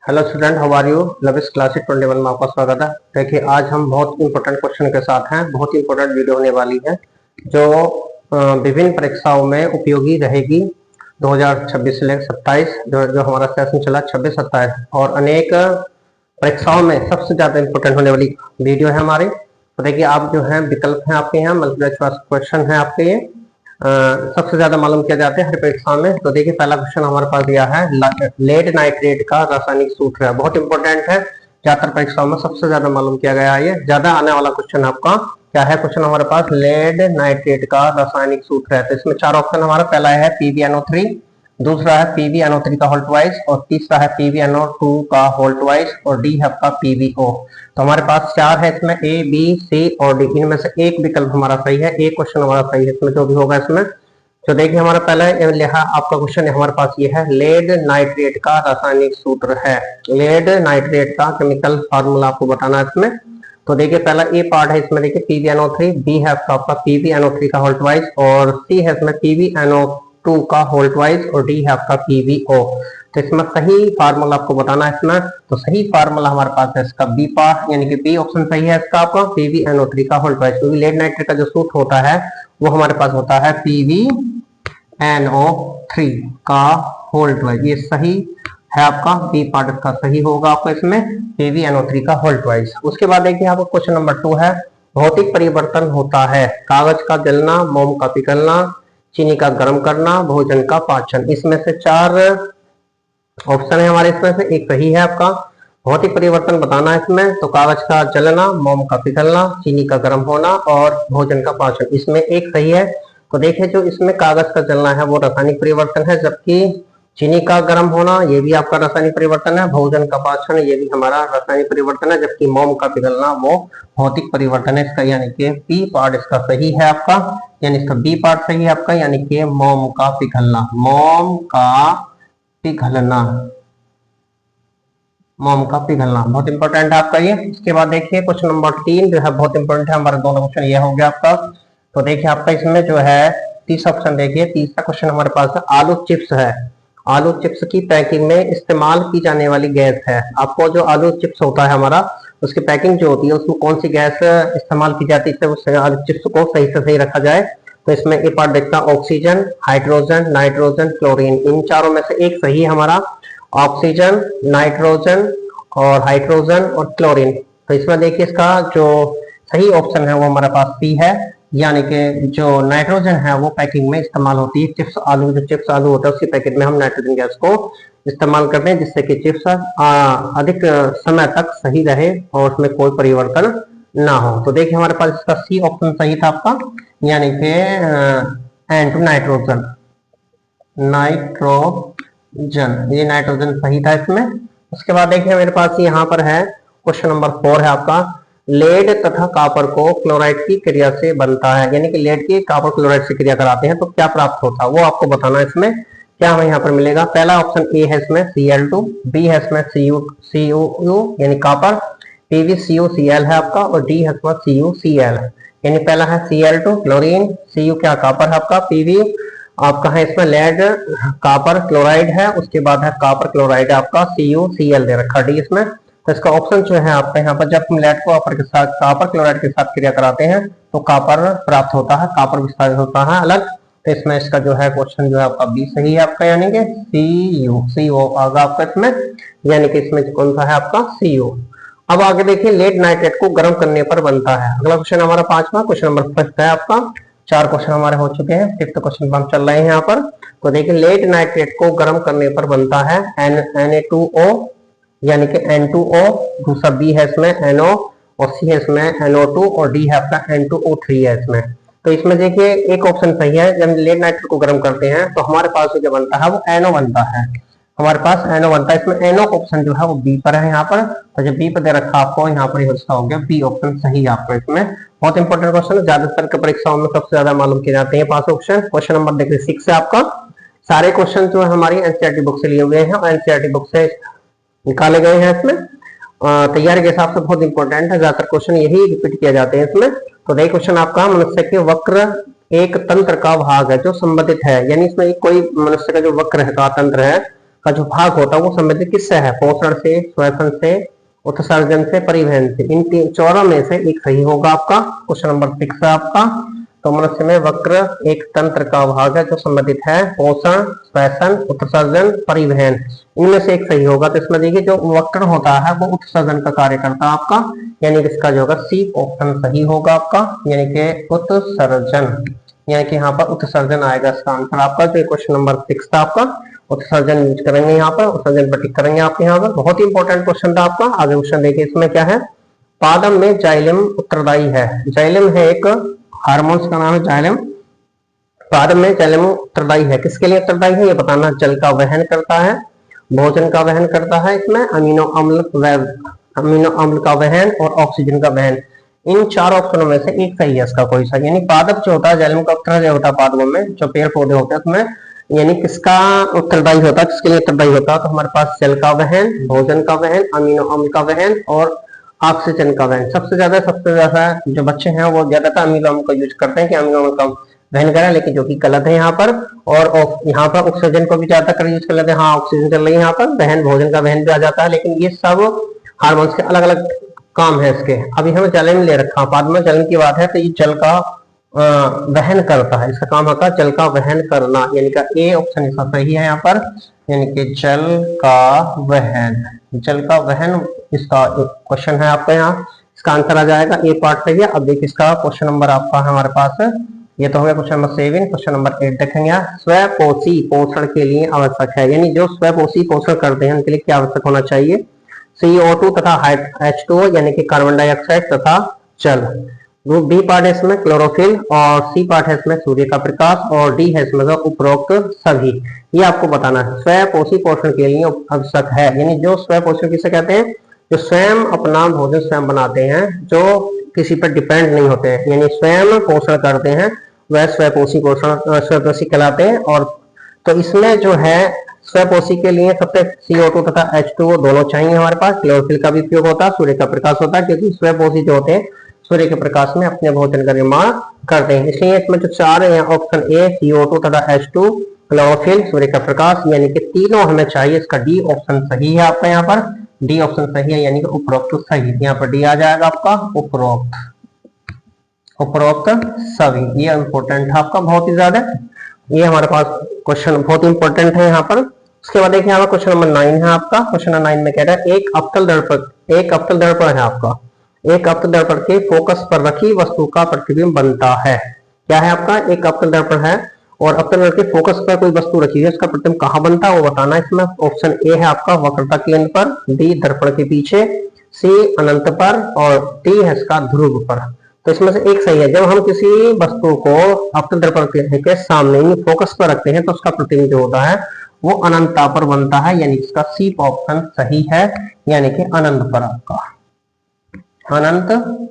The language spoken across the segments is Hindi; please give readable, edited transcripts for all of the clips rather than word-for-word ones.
Hello student, how are you? लविस क्लासिक 21 में आपका स्वागत है। देखिए, आज हम बहुत इंपॉर्टेंट क्वेश्चन के साथ हैं। बहुत इंपॉर्टेंट वीडियो होने वाली है जो विभिन्न परीक्षाओं में उपयोगी रहेगी। 2026 से लेकर 27 जो हमारा सेशन चला 26-27 और अनेक परीक्षाओं में सबसे ज्यादा इंपॉर्टेंट होने वाली वीडियो है हमारी। तो देखिए, आप जो है विकल्प है आपके यहाँ, मल्टीपल चॉइस क्वेश्चन है आपके ये सबसे ज्यादा मालूम किया जाता है हर परीक्षा में। तो देखिए, पहला क्वेश्चन हमारे पास दिया है, लेड नाइट्रेट का रासायनिक सूत्र है। बहुत इंपॉर्टेंट है, ज्यादातर परीक्षाओं में सबसे ज्यादा मालूम किया गया है। ये ज्यादा आने वाला क्वेश्चन आपका क्या है? क्वेश्चन हमारे पास लेड नाइट्रेट का रासायनिक सूत्र है। तो इसमें चार ऑप्शन हमारा, पहला है PbNO3, दूसरा है PbNO3 का होल ट्वाइस, और तीसरा है PbNO2 का होल ट्वाइस, और डी है आपका PbO। तो हमारे पास चार है इसमें, A, B, C और D। इनमें से एक विकल्प हमारा सही है, एक क्वेश्चन हमारा सही है इसमें जो भी होगा इसमें। तो देखिए, हमारा पहला लिखा आपका क्वेश्चन हमारे पास ये है, लेड नाइट्रेट का रासायनिक सूत्र है। लेड नाइट्रेट का केमिकल फार्मूला आपको बताना है इसमें। तो देखिए, पहला ए पार्ट है इसमें, देखिए PbNO3, बी है आपका PbNO3 का होल ट्वाइस, और सी है इसमें PbNO2 का होल ट्वाइस, और डी है आपका PbO। तो इसमें सही फार्मूला आपको बताना है इसमें। तो सही फार्मूला हमारे पास है इसका बी पार्ट, यानी कि बी ऑप्शन सही है इसका आपका, PbNO3 का होल ट्वाइस। क्योंकि लेड नाइट्रेट का जो सूत्र होता है वो हमारे पास होता है PbNO3 का होल ट्वाइस। ये सही है आपका, बी पार्ट इसका सही होगा आपका इसमें, PbNO3 का होल ट्वाइस। उसके बाद देखिए, आपका क्वेश्चन नंबर 2 है, भौतिक परिवर्तन होता है, कागज का जलना, मोम का पिघलना, चीनी का गर्म करना, भोजन का पाचन। इसमें से चार ऑप्शन है हमारे, इसमें से एक सही है आपका। भौतिक परिवर्तन बताना है इसमें, तो कागज का जलना, मोम का पिघलना, चीनी का गर्म होना और भोजन का पाचन, इसमें एक सही है। तो देखिए, जो इसमें कागज का जलना है वो रासायनिक परिवर्तन है, जबकि चीनी का गर्म होना ये भी आपका रासायनिक परिवर्तन है, भोजन का पाचन ये भी हमारा रासायनिक परिवर्तन है, जबकि मोम का पिघलना वो भौतिक परिवर्तन है इसका, यानी कि बी पार्ट इसका सही है आपका, यानी इसका बी पार्ट सही है आपका, यानी कि मोम का पिघलना, मोम का पिघलना, मोम का पिघलना बहुत इंपॉर्टेंट है आपका ये। इसके बाद देखिए, क्वेश्चन नंबर 3 जो है बहुत इंपॉर्टेंट है, हमारे दोनों क्वेश्चन ये हो गया आपका। तो देखिए, आपका इसमें जो है तीसरा ऑप्शन, देखिए तीसरा क्वेश्चन हमारे पास है, आलू चिप्स है। आलू चिप्स की पैकिंग में इस्तेमाल की जाने वाली गैस है। आपको जो आलू चिप्स होता है हमारा, उसकी पैकिंग जो होती है उसमें कौन सी गैस इस्तेमाल की जाती है इससे आलू चिप्स को सही से सही रखा जाए। तो इसमें ए पार्ट देखता है, ऑक्सीजन, हाइड्रोजन, नाइट्रोजन, क्लोरीन। इन चारों में से एक सही है हमारा, ऑक्सीजन, नाइट्रोजन और हाइड्रोजन और क्लोरीन। तो इसमें देखिए, इसका जो सही ऑप्शन है वो हमारे पास सी है, यानी कि जो नाइट्रोजन है वो पैकिंग में इस्तेमाल होती है। चिप्स आलू, जो चिप्स आलू होता है उसकी पैकेट में हम नाइट्रोजन गैस को इस्तेमाल करते हैं, जिससे कि चिप्स अधिक समय तक सही रहे और उसमें कोई परिवर्तन ना हो। तो देखिए, हमारे पास इसका सी ऑप्शन सही था आपका, यानी कि N2 नाइट्रोजन, नाइट्रोजन, ये नाइट्रोजन सही था इसमें। उसके बाद देखिए, मेरे पास यहाँ पर है क्वेश्चन नंबर 4 है आपका, लेड तथा कॉपर को क्लोराइड की क्रिया से बनता है, यानी कि लेड की कॉपर क्लोराइड से क्रिया कराते हैं तो क्या प्राप्त होता है वो आपको बताना है इसमें। क्या हमें यहाँ पर मिलेगा? पहला ऑप्शन ए है इसमें Cl2, बी है इसमें CuCu यानी कॉपर, PbCuCl है आपका, और डी है इसमें CuCl, यानी पहला है Cl2 क्लोरीन, Cu क्या कॉपर है आपका, Pb आपका है इसमें लेड कॉपर क्लोराइड है, उसके बाद है कॉपर क्लोराइड आपका CuCl दे रखा डी इसमें। तो इसका ऑप्शन जो है आपका यहाँ पर, जब हम लेड को कॉपर के साथ, कॉपर क्लोराइड के साथ क्रिया कराते हैं तो कॉपर प्राप्त होता है, कॉपर विस्तारित होता है अलग। तो इसमें इसका जो है क्वेश्चन जो है आपका बी सही है आपका, यानी कि CO आगा आपका इसमें, यानी कि इसमें कौन सा है आपका CO। अब आगे देखिए, लेड नाइट्रेट को गर्म करने पर बनता है। अगला क्वेश्चन हमारा पांचवा, क्वेश्चन नंबर 5 है आपका। चार क्वेश्चन हमारे हो चुके हैं, 5th क्वेश्चन हम चल रहे हैं यहाँ पर। तो देखिए, लेड नाइट्रेट को गर्म करने पर बनता है Na2O, यानी कि N2O, दूसरा बी है इसमें NO, और सी है इसमें NO2, और डी है आपका N2O3 है इसमें। तो इसमें देखिए, एक ऑप्शन सही है, जब लेड नाइट्रेट को गर्म करते हैं तो हमारे पास जो बनता है वो NO बनता है, हमारे पास NO बनता है। इसमें NO ऑप्शन जो है वो बी पर है यहाँ पर, तो जब बी पर दे रखा आपको यहाँ पर इसका हो गया बी ऑप्शन सही है आपको इसमें। बहुत इंपॉर्टेंट क्वेश्चन है, ज्यादातर के परीक्षाओं में सबसे ज्यादा मालूम किए जाते हैं 5 ऑप्शन। क्वेश्चन नंबर देखिए 6 है आपका। सारे क्वेश्चन जो है हमारी एनसीईआरटी बुक से लिए हुए हैं और एनसीईआरटी बुक से निकाले गए हैं इसमें, तैयारी के हिसाब से बहुत इंपॉर्टेंट है, ज्यादातर क्वेश्चन यही रिपीट किए जाते हैं इसमें। तो देखिए, क्वेश्चन आपका, मनुष्य के वक्र एक तंत्र का भाग है जो संबंधित है, यानी इसमें एक कोई मनुष्य का जो वक्र है का तंत्र है का जो भाग होता है वो संबंधित किससे है? पोषण से, श्वसन से, उत्सर्जन से, परिवहन से। इन चारों में से एक सही होगा आपका। क्वेश्चन नंबर 6 है आपका। तो मनुष्य में वक्र एक तंत्र का भाग है जो संबंधित है पोषण, श्वसन, उत्सर्जन, परिवहन। इनमें से एक सही होगा। तो इसमें देखिए जो वक्र होता है वो उत्सर्जन का कार्य करता है आपका, यानी कि इसका जो होगा सी ऑप्शन सही होगा आपका, यानी कि उत्सर्जन, यानी कि यहाँ पर उत्सर्जन आएगा इसका आंसर आपका। तो क्वेश्चन नंबर 6 था आपका। उत्सर्जन यूज करेंगे यहाँ पर, उत्सर्जन पर टिक करेंगे आप यहाँ पर। बहुत ही इंपॉर्टेंट क्वेश्चन था आपका। आगे क्वेश्चन देखिए इसमें क्या है। पादम में जाइलम उत्तरदायी है। जाइलम है एक हार्मोन्स का नाम है जाइलम। पादम में जाइलम उत्तरदायी है। किसके लिए उत्तरदायी है ये बताना। जल का वहन करता है, भोजन का वहन करता है, इसमें अमीनो अम्ल का वहन और ऑक्सीजन का वहन। इन चार ऑप्शनों में से एक सही है इसका कोई सा। यानी पादप जो होता है, जाइलम का उत्तरदायी होता है पादपों में, जो पेड़ पौधे होते हैं उसमें, यानी किसका उत्तरदायी होता है, किसके लिए उत्तरदायी होता है? तो हमारे पास जल का वहन, भोजन का वहन, अमीनो अम्ल का वहन और ऑक्सीजन का वहन। सबसे ज्यादा जो बच्चे हैं वो ज्यादातर अमीनो अम्ल का यूज करते हैं कि अमीनो अम्ल का वहन करें, लेकिन जो कि गलत है यहाँ पर। और यहाँ पर ऑक्सीजन को भी ज्यादातर यूज कर लेते हैं। हाँ, ऑक्सीजन चल रही है यहाँ पर, वहन भोजन का वहन भी आ जाता है, लेकिन ये सब हार्मोन्स के अलग अलग काम है इसके। अभी हमें जाइलम ले रखा, बाद में जाइलम की बात है, तो ये जल का वहन करता है, इसका काम होता है जल का वहन करना, यानी कि ए ऑप्शन इसका सही है यहाँ पर, यानी कि जल का वहन। जल का वहन इसका क्वेश्चन है आपका, यहाँ इसका आंसर आ जाएगा। ए पार्ट सही है। अब देखिए इसका क्वेश्चन नंबर आपका हमारे पास है, ये तो हो गया क्वेश्चन नंबर 7। क्वेश्चन नंबर 8 देखेंगे। स्वपोषी पोषण के लिए आवश्यक है, यानी जो स्वपोषी पोषण करते हैं उनके लिए क्या आवश्यक होना चाहिए? CO2 तथा H2O, यानी कि कार्बन डाइऑक्साइड तथा जल। ग्रुप बी पार्ट है इसमें क्लोरोफिल, और सी पार्ट है इसमें सूर्य का प्रकाश, और डी है इसमें उपरोक्त सभी। ये आपको बताना है। स्वपोषी पोषण के लिए आवश्यक है, यानी जो स्वपोषण किसे कहते हैं? जो स्वयं अपना भोजन स्वयं बनाते हैं, जो किसी पर डिपेंड नहीं होते हैं, यानी स्वयं पोषण करते हैं, वह स्वपोषी स्वपोषी कहलाते हैं। और तो इसमें जो है स्वपोषी के लिए सबसे CO2 तथा H2O दोनों चाहिए हमारे पास। क्लोरोफिल का भी उपयोग होता है, सूर्य का प्रकाश होता है, क्योंकि स्वपोषी जो होते हैं सूर्य के प्रकाश में अपने भोजन का निर्माण करते हैं। इसलिए इसमें जो चार है, ऑप्शन ए CO2 तथा H2, क्लोरोफिल, सूर्य का प्रकाश, यानी कि तीनों हमें चाहिए। इसका डी ऑप्शन सही है आपका, यहाँ पर डी ऑप्शन सही है, यानी कि उपरोक्त सही। यहाँ पर डी आ जाएगा आपका, उपरोक्त सभी। ये इंपॉर्टेंट है आपका बहुत ही ज्यादा। ये हमारे पास क्वेश्चन बहुत इंपॉर्टेंट है यहाँ पर। उसके बाद देखिए हमारा क्वेश्चन नंबर 9 है आपका। क्वेश्चन नंबर 9 में कह रहा है एक अवतल दर्पण है आपका। एक अवतल दर्पण के फोकस पर रखी वस्तु का प्रतिबिंब बनता है। क्या है आपका? एक अवतल दर्पण है और अवतल दर्पण के फोकस पर कोई वस्तु रखी है, उसका प्रतिबिंब कहाँ बनता है वो बताना है। इसमें ऑप्शन ए है आपका वक्रता केंद्र पर, डी दर्पण के पीछे, सी अनंत पर, और डी है इसका ध्रुव पर। तो इसमें से एक सही है। जब हम किसी वस्तु को अवतल दर्पण के सामने फोकस पर रखते हैं तो उसका प्रतिबिंब जो होता है वो अनंतता पर बनता है, यानी इसका सी ऑप्शन सही है, यानी कि अनंत पर आपका, अनंत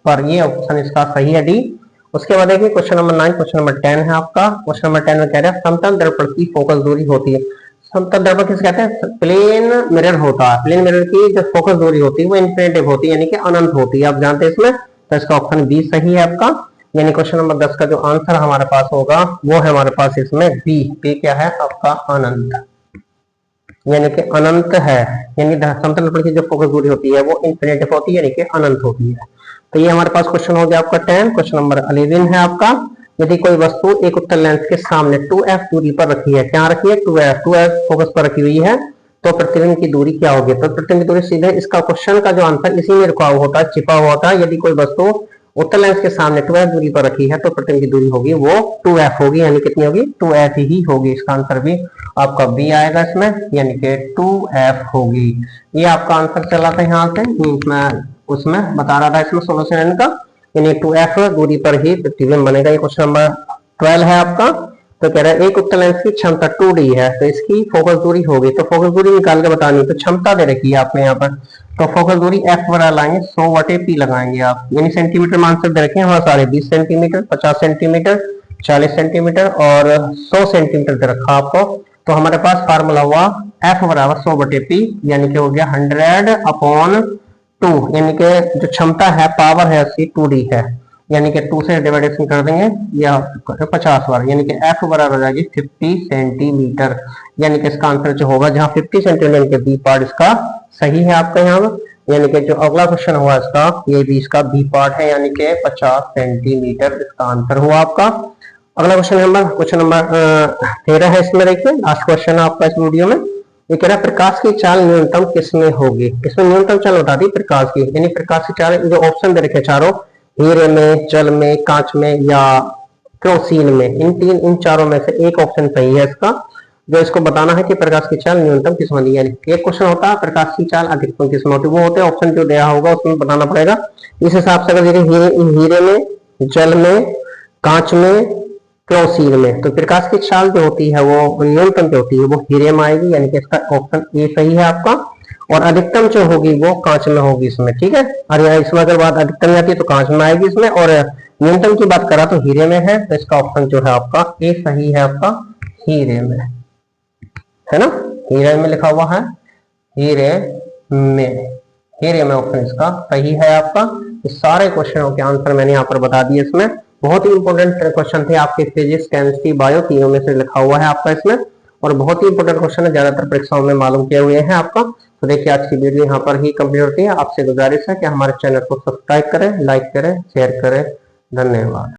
पर। ये ऑप्शन इसका सही है, डी। उसके बाद देखिए क्वेश्चन नंबर 9, क्वेश्चन नंबर 10 है आपका। क्वेश्चन नंबर 10 में कह रहा है समतल दर्पण की फोकस दूरी होती है। समतल दर्पण किसे कहते हैं? प्लेन मिरर होता है। प्लेन मिरर की जो फोकस दूरी होती है वो इन्फिनिटिव होती है, यानी कि अनंत होती है, आप जानते हैं इसमें। तो इसका ऑप्शन बी सही है आपका, यानी क्वेश्चन नंबर 10 का जो आंसर हमारे पास होगा वो है हमारे पास इसमें बी। बी क्या है आपका? अनंत, यानी कि अनंत है। यानी समतल दर्पण की जो फोकस दूरी होती है वो इन्फिनिटिव होती है, यानी कि अनंत होती है। तो ये हमारे पास क्वेश्चन हो गया आपका 10। क्वेश्चन नंबर 11 है आपका। यदि कोई वस्तु एक उत्तल लेंस के सामने 2f दूरी पर रखी है, क्या रखी है? 2f फोकस पर रखी हुई है, तो प्रतिबिंब की दूरी क्या होगी? तो प्रतिबिंब की दूरी सीधे इसका क्वेश्चन का जो आंसर इसी में रुका हुआ होता है, छिपा हुआ होता है। यदि कोई वस्तु उत्तल लेंस के सामने 2f दूरी पर रखी है तो प्रतिबिंब की दूरी होगी वो 2f होगी, यानी कितनी होगी? 2f ही होगी। इसका आंसर भी आपका बी आएगा इसमें, यानी कि 2f होगी। ये आपका आंसर चला था यहाँ से, मैं उसमें बता रहा था इसमें सोल्यूशन का, यानी 2f दूरी पर ही प्रतिबिंब बनेगा। ये क्वेश्चन नंबर 12 है आपका। तो कह रहा है एक उत्तल लेंस की क्षमता 2d है, तो इसकी फोकस दूरी होगी, तो फोकस दूरी निकाल के बतानी। तो क्षमता दे रखी है आपने यहाँ पर, तो फोकस दूरी f बराबर लाएंगे 100/p लगाएंगे आप, यानी सेंटीमीटर में आंसर दे रखे हैं हमारे सारे 20 सेंटीमीटर, 50 सेंटीमीटर, 40 सेंटीमीटर और 100 सेंटीमीटर दे रखा आपको। तो हमारे पास फार्मूला हुआ f बराबर 100/p, यानी कि हो गया 100/2, यानी कि जो क्षमता है पावर है उसकी 2d है। यानी कि 2 से डिवाइडेशन कर देंगे या 50 बार, यानी कि F बराबर हो जाएगी 50 सेंटीमीटर। यानी कि इसका आंसर जो होगा, जहां 50 सेंटीमीटर यानी कि बी पार्ट इसका सही है आपका यहाँ पर। यानी कि जो अगला क्वेश्चन हुआ इसका, ये भी इसका बी पार्ट है, यानी कि 50 सेंटीमीटर इसका आंसर हुआ आपका। अगला क्वेश्चन नंबर 13 है। इसमें देखिए लास्ट क्वेश्चन है आपका इस वीडियो में। ये कह रहा है प्रकाश की चाल न्यूनतम किसमें होगी। इसमें न्यूनतम चाल बता दी प्रकाश की, यानी प्रकाश की चाल जो ऑप्शन दे रखे चारों, हीरे में, जल में, कांच में या केरोसिन में, इन चारों में से एक ऑप्शन सही है इसका। जो इसको बताना है कि प्रकाश की चाल न्यूनतम किसमें होती है। एक क्वेश्चन होता है प्रकाश की चाल अधिकतम किसमें होती है, वो होते हैं ऑप्शन जो दिया होगा उसमें बताना पड़ेगा। इस हिसाब से अगर हीरे में, जल में, कांच में, केरोसिन में, तो प्रकाश की चाल जो होती है वो न्यूनतम जो होती है वो हीरे में आएगी, यानी कि इसका ऑप्शन ए सही है आपका। और अधिकतम जो होगी वो कांच में होगी इसमें, ठीक है। और यहाँ इसमें अगर बात अधिकतम आती है तो कांच में आएगी इसमें, और न्यूनतम की बात करा तो हीरे में है, तो इसका ऑप्शन जो है आपका ए सही है आपका, हीरे में, है ना। हीरे में लिखा हुआ है, हीरे में ऑप्शन इसका सही है आपका। इस सारे क्वेश्चनों के आंसर मैंने यहाँ पर बता दिए। इसमें बहुत ही इंपॉर्टेंट क्वेश्चन थे आपके, फिजिक्स, केमिस्ट्री, बायो, तीनों में से लिखा हुआ है आपका इसमें, और बहुत ही इंपॉर्टेंट क्वेश्चन है, ज्यादातर परीक्षाओं में मालूम किए हुए हैं आपका। तो देखिए आज की वीडियो यहाँ पर ही कंप्लीट होती है। आपसे गुजारिश है कि हमारे चैनल को सब्सक्राइब करें, लाइक करें, शेयर करें। धन्यवाद।